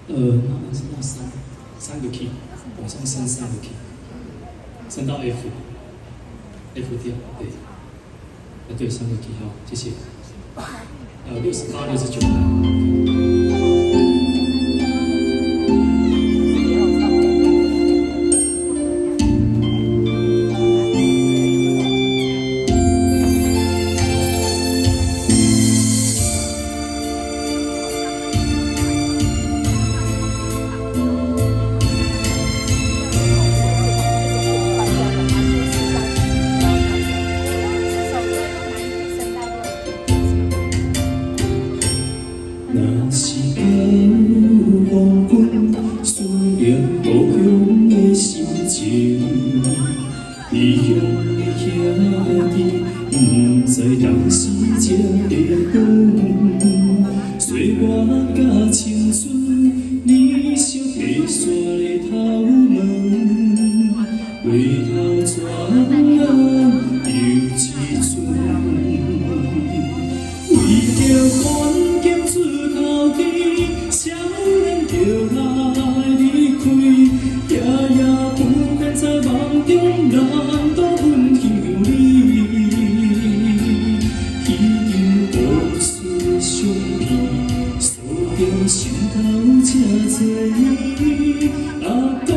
那三个 key， 往上升3个 key， 升到 F 调，对，对，3个 key 好，谢谢。68、69。若是假有风君，思念故乡的心情，异乡的兄弟，不知当时才会讲，岁月甲青春，年少白沙的头毛，回头转眼又一春，为着环境出头天，少年就来离开，夜夜不眠在梦中难渡阮乡里，彼场故事相片，锁定心头这多年。